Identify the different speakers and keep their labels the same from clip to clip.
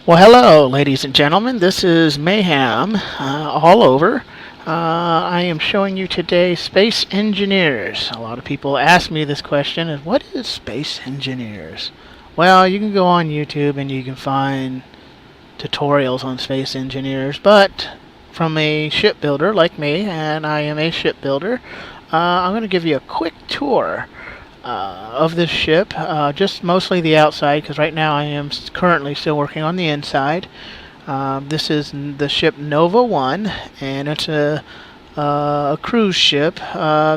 Speaker 1: Well, hello, ladies and gentlemen. This is Mayhem all over. I am showing you today Space Engineers. A lot of people ask me this question: is what is Space Engineers? Well, you can go on YouTube and you can find tutorials on Space Engineers, but from a shipbuilder like me, and I am a shipbuilder, I'm going to give you a quick tour of this ship, just mostly the outside, because right now I am currently still working on the inside. This is the ship Nova 1, and it's a cruise ship.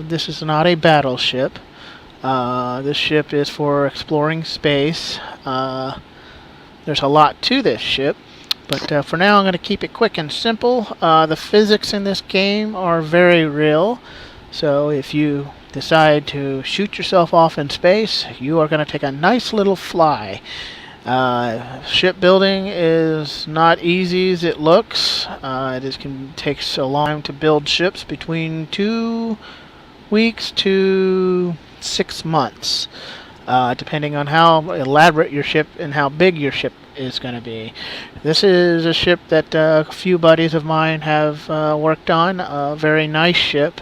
Speaker 1: This is not a battleship. This ship is for exploring space. There's a lot to this ship, but for now I'm going to keep it quick and simple. The physics in this game are very real, so if you decide to shoot yourself off in space, you are going to take a nice little fly. Shipbuilding is not easy as it looks. Takes a long time to build ships, between 2 weeks to 6 months, depending on how elaborate your ship and how big your ship is going to be. This is a ship that a few buddies of mine have worked on. A very nice ship.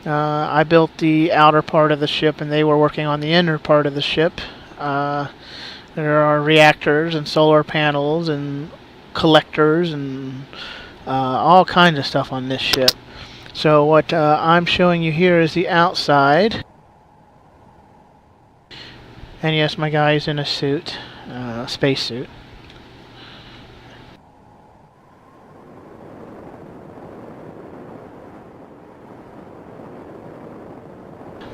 Speaker 1: I built the outer part of the ship, and they were working on the inner part of the ship. There are reactors and solar panels and collectors and all kinds of stuff on this ship. So what I'm showing you here is the outside. And yes, my guy's in a suit, space suit.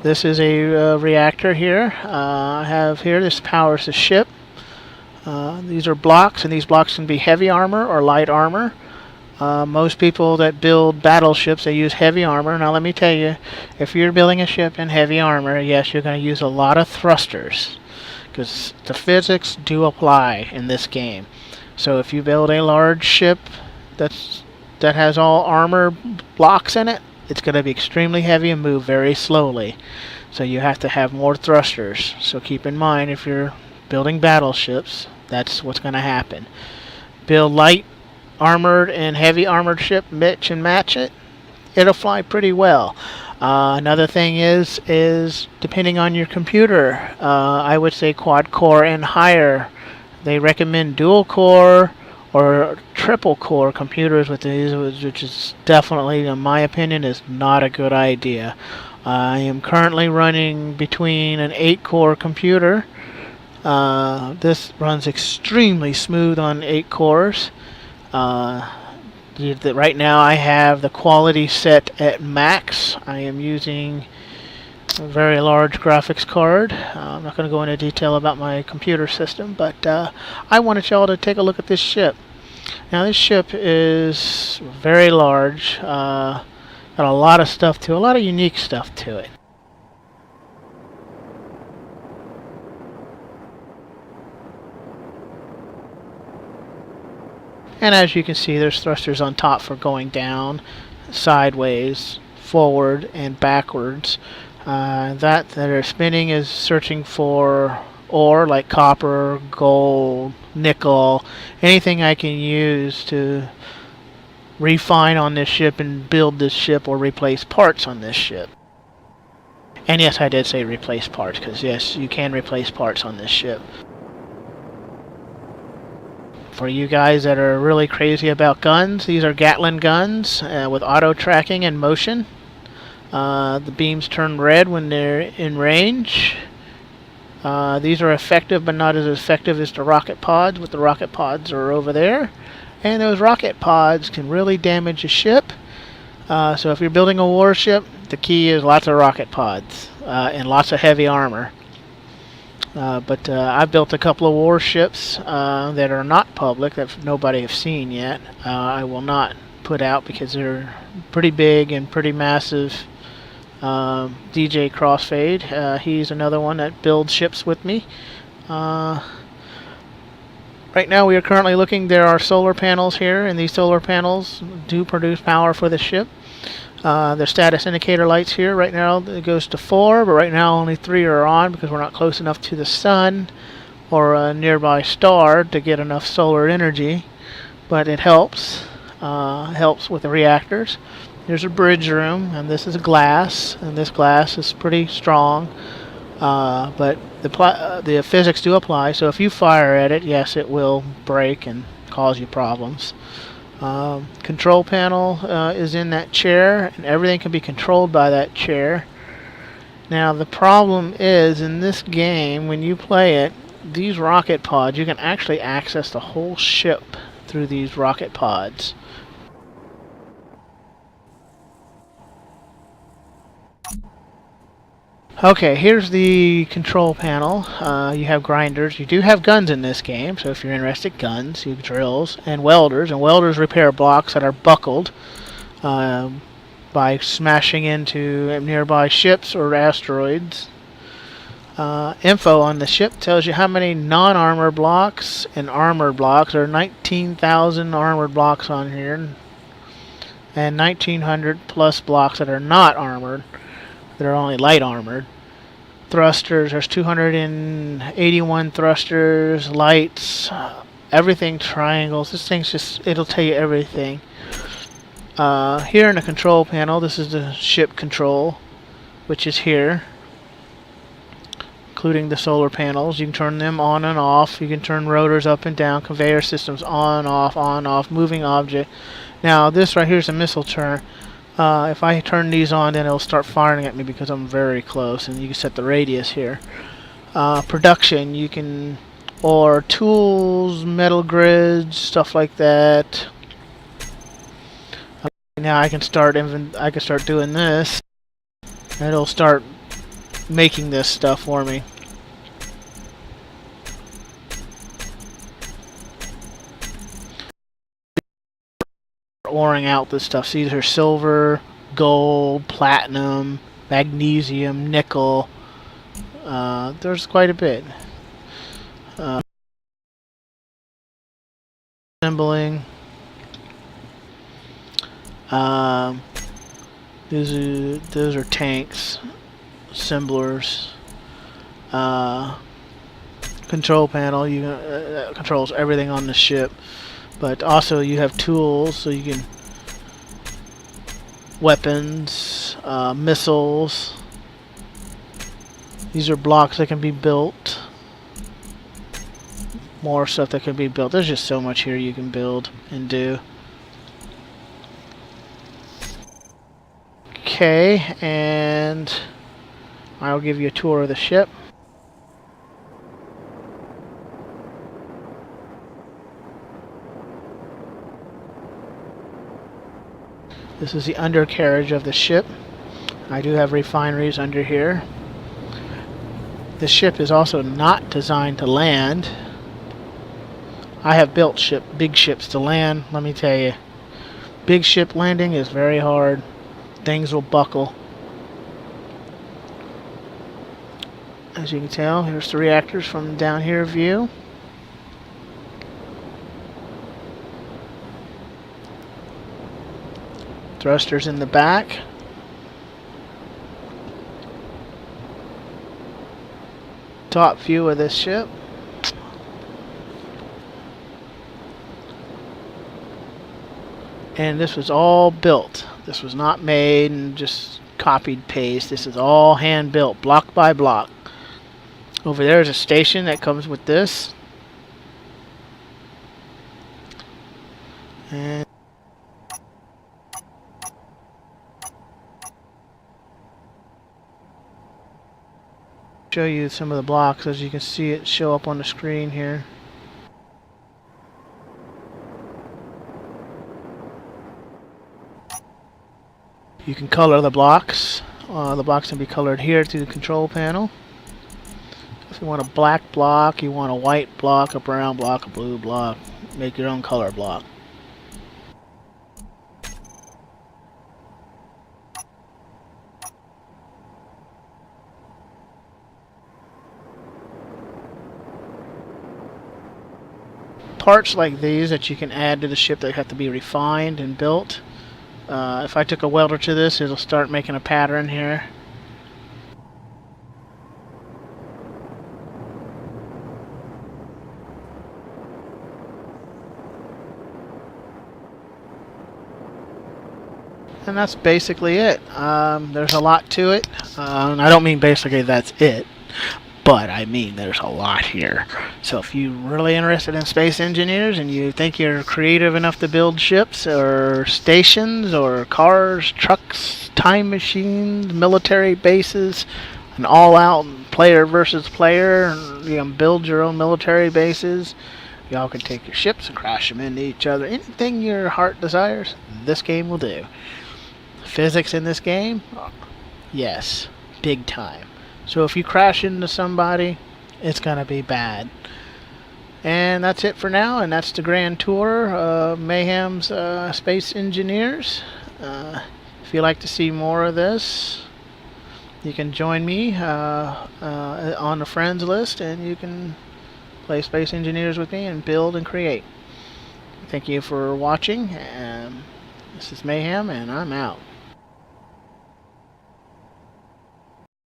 Speaker 1: This is a reactor here. I have here, this powers the ship. These are blocks, and these blocks can be heavy armor or light armor. Most people that build battleships, they use heavy armor. Now let me tell you, if you're building a ship in heavy armor, yes, you're going to use a lot of thrusters, because the physics do apply in this game. So if you build a large ship that has all armor blocks in it, it's going to be extremely heavy and move very slowly. So you have to have more thrusters. So keep in mind, if you're building battleships, that's what's going to happen. Build light armored and heavy armored ship, mix and match it. It'll fly pretty well. Another thing is depending on your computer, I would say quad core and higher. They recommend dual core or triple core computers with these, which is definitely, in my opinion, is not a good idea. I am currently running between an 8-core computer. This runs extremely smooth on 8 cores. Right now I have the quality set at max. I am using a very large graphics card. I'm not going to go into detail about my computer system, but I wanted y'all to take a look at this ship. Now this ship is very large, got a lot of stuff to it, a lot of unique stuff to it. And as you can see, there's thrusters on top for going down, sideways, forward, and backwards. That are spinning is searching for ore like copper, gold, nickel, anything I can use to refine on this ship and build this ship or replace parts on this ship. And yes, I did say replace parts, because yes, you can replace parts on this ship. For you guys that are really crazy about guns, these are Gatling guns with auto tracking and motion. The beams turn red when they're in range. These are effective, but not as effective as the rocket pods, but the rocket pods are over there. And those rocket pods can really damage a ship. So if you're building a warship, the key is lots of rocket pods and lots of heavy armor. But I've built a couple of warships that are not public, that nobody has seen yet. I will not put out because they're pretty big and pretty massive. DJ Crossfade, he's another one that builds ships with me. Right now we are currently looking, there are solar panels here, and these solar panels do produce power for the ship. The status indicator lights here, right now it goes to 4, but right now only 3 are on because we're not close enough to the sun. or a nearby star to get enough solar energy, but it helps. Helps with the reactors. Here's a bridge room, and this is glass, and this glass is pretty strong, but the physics do apply, so if you fire at it, yes, it will break and cause you problems. Control panel is in that chair, and everything can be controlled by that chair. Now the problem is, in this game, when you play it, these rocket pods, you can actually access the whole ship through these rocket pods. Okay, here's the control panel. You have grinders. You do have guns in this game, so if you're interested, guns, you have drills, and welders repair blocks that are buckled by smashing into nearby ships or asteroids. Info on the ship tells you how many non-armor blocks and armored blocks. There are 19,000 armored blocks on here, and 1,900 plus blocks that are not armored, that are only light armored. Thrusters, there's 281 thrusters, lights, everything triangles. This thing's just, it'll tell you everything. Here in the control panel, this is the ship control, which is here, including the solar panels. You can turn them on and off. You can turn rotors up and down, conveyor systems on, off, moving object. Now this right here is a missile turret. If I turn these on, then it'll start firing at me because I'm very close, and you can set the radius here. Production, you can, or tools, metal grids, stuff like that. Now I can start doing this, and it'll start making this stuff for me. Oring out this stuff. See, there's silver, gold, platinum, magnesium, nickel. There's quite a bit. Assembling. Those are tanks, assemblers. Control panel. Controls everything on the ship. But also you have tools, so you can weapons, missiles. These are blocks that can be built. More stuff that can be built. There's just so much here you can build and do. Okay, and I'll give you a tour of the ship. This is the undercarriage of the ship. I do have refineries under here. The ship is also not designed to land. I have built big ships to land. Let me tell you, big ship landing is very hard. Things will buckle. As you can tell, here's the reactors from down here view. Thrusters in the back. Top view of this ship. And this was all built. This was not made and just copied paste. This is all hand built, block by block. Over there is a station that comes with this. And show you some of the blocks as you can see it show up on the screen here. You can color the blocks. The blocks can be colored here through the control panel. If you want a black block, you want a white block, a brown block, a blue block, make your own color block. Parts like these that you can add to the ship that have to be refined and built. If I took a welder to this, it'll start making a pattern here. And that's basically it. There's a lot to it. I don't mean basically that's it, but I mean there's a lot here. So if you're really interested in space engineers and you think you're creative enough to build ships or stations or cars, trucks, time machines, military bases, an all-out player versus player, and you can build your own military bases. Y'all can take your ships and crash them into each other. Anything your heart desires, this game will do. Physics in this game? Yes, big time. So if you crash into somebody, it's going to be bad. And that's it for now, and that's the grand tour of Mayhem's Space Engineers. If you'd like to see more of this, you can join me on the friends list, and you can play Space Engineers with me and build and create. Thank you for watching. This is Mayhem, and I'm out.